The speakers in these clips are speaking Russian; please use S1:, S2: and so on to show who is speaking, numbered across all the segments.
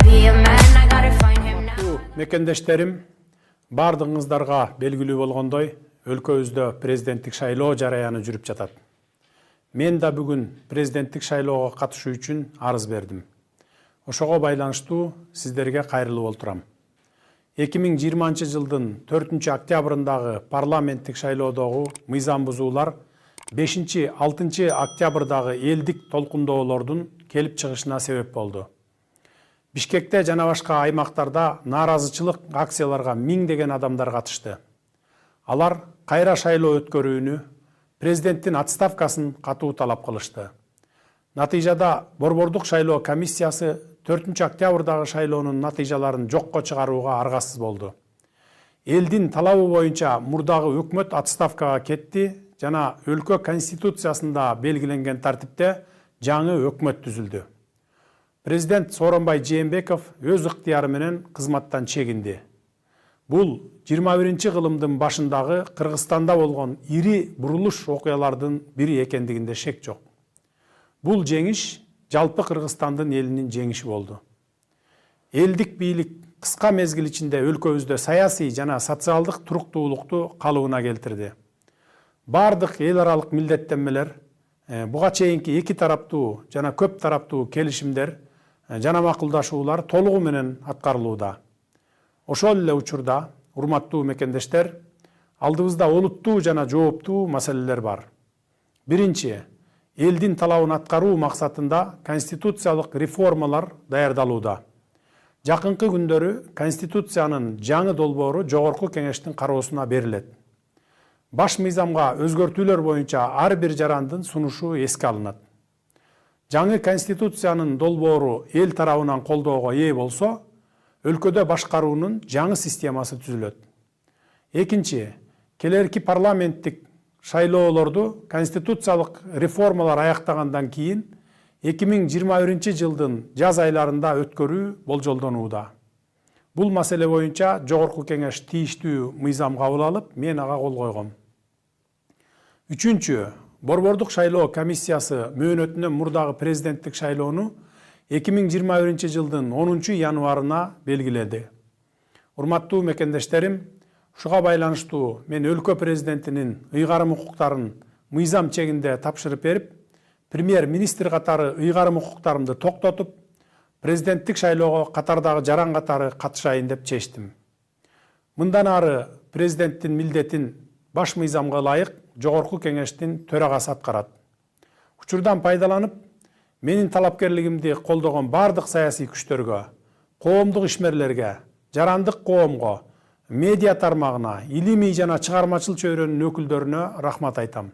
S1: be a man, I gotta find him now.
S2: Мекендештерим, бардығыңыздарга белгилүү болгондой, өлкөбүздө президенттик шайлоо жараяны жүрүп жатат. Мен да бүгүн президенттик шайлоого катышуу үчүн арыз бердим. Ошого байланыштуу сиздерге кайрылып отурам. 2020 жылдын 4 октябрындагы парламенттик шайлоодогу мыйзам бузуулар 5-6 октябрдагы элдик толкундоолордун келип чыгышына себеп болду. Бишкекте жана башка аймактарда нааразычылык акцияларга миңдеген адамдар катышты. Алар кайра шайлоо өткөрүүнү, президенттин отставкасын катуу талап кылышты. Натыйжада Борбордук шайлоо комиссиясы 4 октябрдагы шайлоонун натыйжаларын жокко чыгарууга аргасыз болду. Элдин талабы боюнча мурдагы өкмөт отставкага кетти жана өлкө конституциясында белгиленген тартипте жаңы өкмөт түзүлдү. Президент Сооронбай Жээнбеков өз ыктыяры менен кызматтан чегинди. Бул 21 кылымдын башындагы Кыргызстанда болгон ири бурулуш окуялардын бири экендигинде шек жок. Бул жеңиш жалпы Кыргызстандын элинин жеңиши болду. Элдик бийлик кыска мезгил ичинде өлкөбүздө саясий жана социалдык туруктуулукту калыбына келтирди. Бардык эл аралык милдеттенмелер, буга чейинки эки тараптуу жана көп тараптуу келишимдер жана макулдашуулар толугу менен аткарылууда. Ошол эле учурда, урматтуу мекендештер, алдыбызда олуттуу жана жооптуу маселелер бар. Биринчи, элдин талабын аткаруу максатында конституциялык реформалар даярдалууда. Жакынкы күндөрү конституциянын жаңы долбоору жогорку кеңештин кароосуна берилет. Баш мыйзамга өзгөртүүлөр боюнча ар бир жарандын сунушу эске алынат. Жаңы конституциянын долбоору эл тарабынан колдоого ээ болсо, өлкөдө башкаруунун жаңы системасы түзүлөт. Экинчи, келерки парламенттик шайлоолорду конституциялык реформалар аяктагандан кийин 2021 жылдын жаз айларында өткөрүү болжолдонууда. Бул маселе боюнча жогорку кеңеш тийиштүү мыйзам кабыл алып, мен ага кол койгом. Үчүнчү, Борбордук шайлоо комиссиясы мөөнөтүнөн мурдагы президенттик шайлоону 2021 жылдын 10 январына белгиледи. Урматтуу мекендештерим, ушуга байланыштуу мен өлкө президентинин ыйгарым укуктарын мыйзам чегинде тапшырып берип, премьер-министр катары ыйгарым укуктарымды токтотуп, президенттик шайлоого катардагы жаран катары катышайын деп чечтим. Мындан ары президенттин милдетин баш мыйзамга ылайык жогорку кеңештин төрагасы аткарат. Учурдан пайдаланып, менин талапкерлигимди колдогон бардык саясий күчтөргө, коомдук ишмерлерге, жарандык коомго, медиа тармагына, илимий жана чыгармачыл чөйрөнүн өкүлдөрүнө рахмат айтам.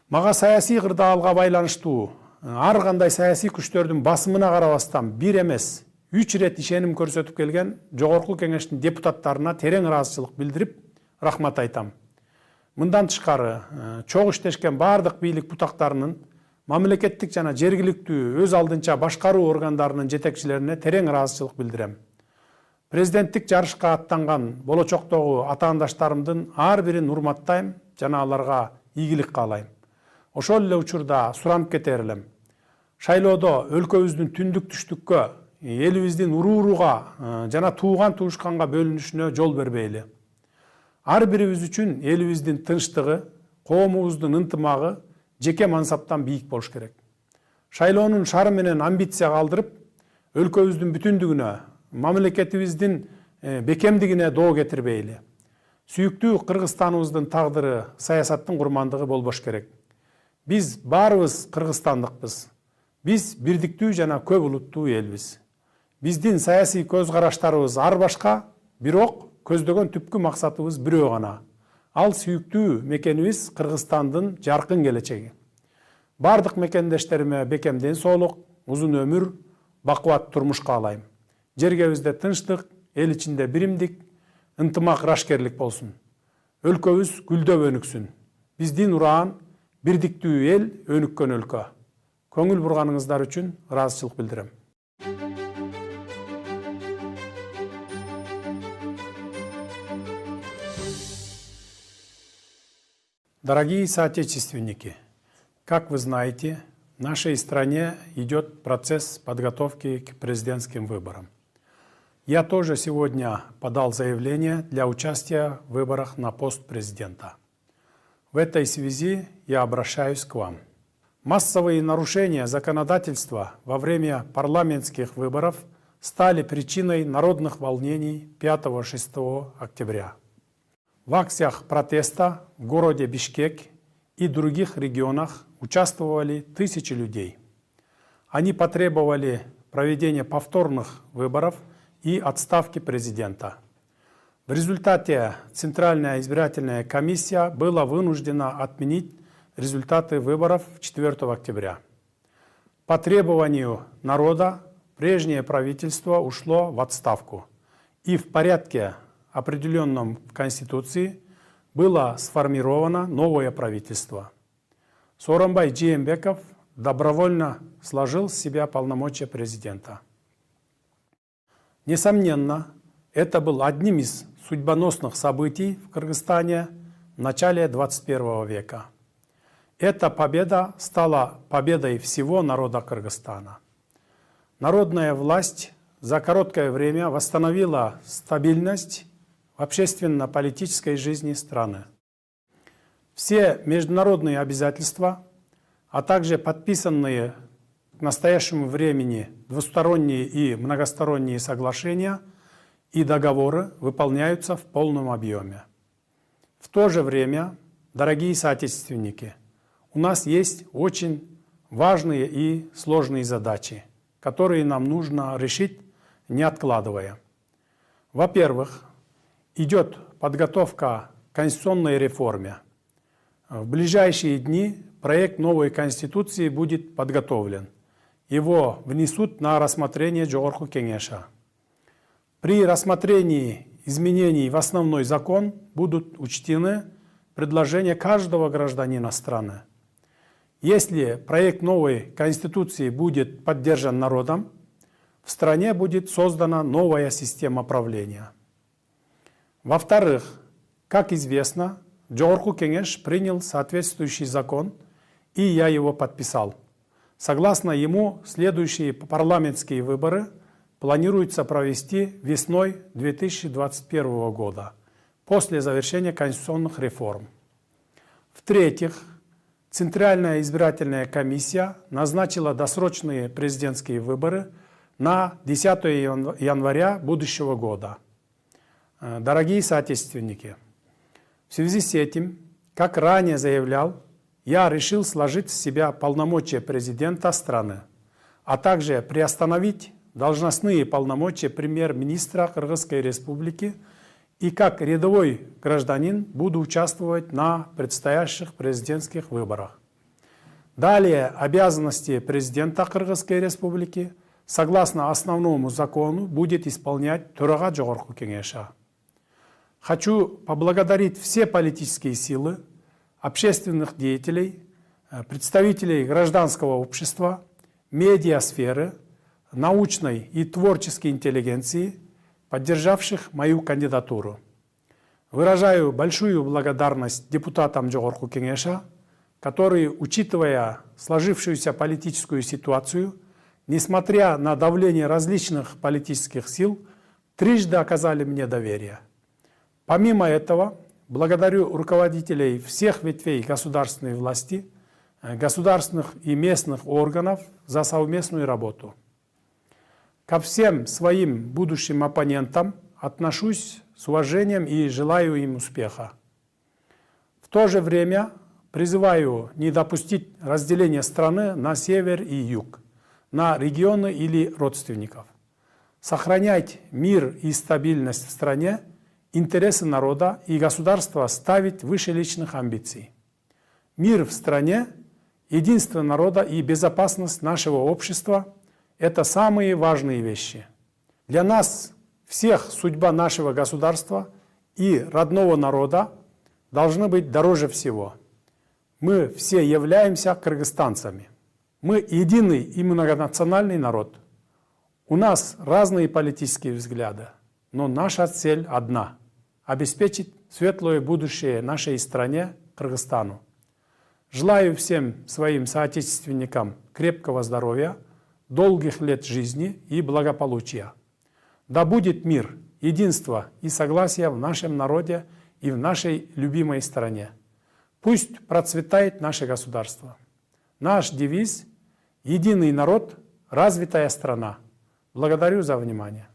S2: Мага саясий кырдаалга байланыштуу ар кандай саясий күчтөрдүн басымына карабастан бир эмес 3 ирет ишеним көрсөтүп келген жогорку кеңештин депутаттарына терең ыраазычылык билдирип рахмат айтам. Мындан тышкары чогуу иштешкен бардык бийлик бутактарынын, мамлекеттик жана жергиликтүү өз алдынча башкаруу органдарынын жетекчилерине терең ыраазычылык билдирем. Президенттик жарышка аттанган болочоктогу атаандаштарымдын ар бирин урматтайм жана аларга ийгилик каалайм. Ошол эле учурда суранып кетер элем. Шайлоодо өлкөбүздүн түндүк түштүккө, элибиздин урууруга жана тууган туушканга бөлүнүшүнө жол бербейли. Ар бирибиз үчүн элибиздин тынчтыгы, коомубуздун ынтымагы жеке мансаптан бийик болуш керек. Шайлоонун шары менен амбиция калтырып, өлкөбүздүн бүтүндүгүнө, мамлекетибиздин бекемдигине доо кетирбейли. Сүйүктүү Кыргызстаныбыздын тагдыры саясаттын курмандыгы болбош керек. Биз баарыбыз кыргызстандыкпыз. Биз бирдиктүү жана көп улуттуу элбиз. Биздин саясий көз караштарыбыз ар башка, бирок көздөгөн түпкү максатыбыз бирөө гана. Ал сүйүктүү мекенибиз Кыргызстандын жаркын келечеги. Бардык мекендештериме бекем ден соолук, узун өмүр, бакубат турмуш каалайм. Жергебизде тынчтык, эл ичинде биримдик, ынтымак, рашкерлик болсун. Өлкөбүз гүлдөп өнүксүн. Биздин ураан бирдиктүү эл, өнүккөн өлкө. Көңүл бурганыңыздар үчүн ыраазычылык билдирем. Дорогие соотечественники, как вы знаете, в нашей стране идет процесс подготовки к президентским выборам. Я тоже сегодня подал заявление для участия в выборах на пост президента. В этой связи я обращаюсь к вам. Массовые нарушения законодательства во время парламентских выборов стали причиной народных волнений 5-6 октября. В акциях протеста в городе Бишкек и других регионах участвовали тысячи людей. Они потребовали проведения повторных выборов и отставки президента. В результате Центральная избирательная комиссия была вынуждена отменить результаты выборов 4 октября. По требованию народа прежнее правительство ушло в отставку, и в порядке, определенном в Конституции, было сформировано новое правительство. Сооронбай Жээнбеков добровольно сложил с себя полномочия президента. Несомненно, это был одним из судьбоносных событий в Кыргызстане в начале 21 века. Эта победа стала победой всего народа Кыргызстана. Народная власть за короткое время восстановила стабильность в общественно-политической жизни страны. Все международные обязательства, а также подписанные к настоящему времени двусторонние и многосторонние соглашения и договоры выполняются в полном объеме. В то же время, дорогие соотечественники, у нас есть очень важные и сложные задачи, которые нам нужно решить, не откладывая. Во-первых, идет подготовка к конституционной реформе. В ближайшие дни проект новой Конституции будет подготовлен. Его внесут на рассмотрение Жогорку Кеңеша. При рассмотрении изменений в основной закон будут учтены предложения каждого гражданина страны. Если проект новой Конституции будет поддержан народом, в стране будет создана новая система правления. Во-вторых, как известно, Жогорку Кеңеш принял соответствующий закон, и я его подписал. Согласно ему, следующие парламентские выборы планируется провести весной 2021 года, после завершения конституционных реформ. В-третьих, Центральная избирательная комиссия назначила досрочные президентские выборы на 10 января будущего года. Дорогие соотечественники, в связи с этим, как ранее заявлял, я решил сложить с себя полномочия президента страны, а также приостановить должностные полномочия премьер-министра Кыргызской республики, и как рядовой гражданин буду участвовать на предстоящих президентских выборах. Далее обязанности президента Кыргызской республики согласно основному закону будет исполнять Төрага Жогорку Кеңеша. Хочу поблагодарить все политические силы, общественных деятелей, представителей гражданского общества, медиасферы, научной и творческой интеллигенции, поддержавших мою кандидатуру. Выражаю большую благодарность депутатам Жогорку Кеңеша, которые, учитывая сложившуюся политическую ситуацию, несмотря на давление различных политических сил, трижды оказали мне доверие. Помимо этого, благодарю руководителей всех ветвей государственной власти, государственных и местных органов за совместную работу. Ко всем своим будущим оппонентам отношусь с уважением и желаю им успеха. В то же время призываю не допустить разделения страны на север и юг, на регионы или родственников. Сохранять мир и стабильность в стране, интересы народа и государства ставить выше личных амбиций. Мир в стране, единство народа и безопасность нашего общества – это самые важные вещи. Для нас всех судьба нашего государства и родного народа должны быть дороже всего. Мы все являемся кыргызстанцами. Мы единый и многонациональный народ. У нас разные политические взгляды, но наша цель одна – обеспечить светлое будущее нашей стране, Кыргызстану. Желаю всем своим соотечественникам крепкого здоровья, долгих лет жизни и благополучия. Да будет мир, единство и согласие в нашем народе и в нашей любимой стране. Пусть процветает наше государство. Наш девиз – «Единый народ, развитая страна». Благодарю за внимание.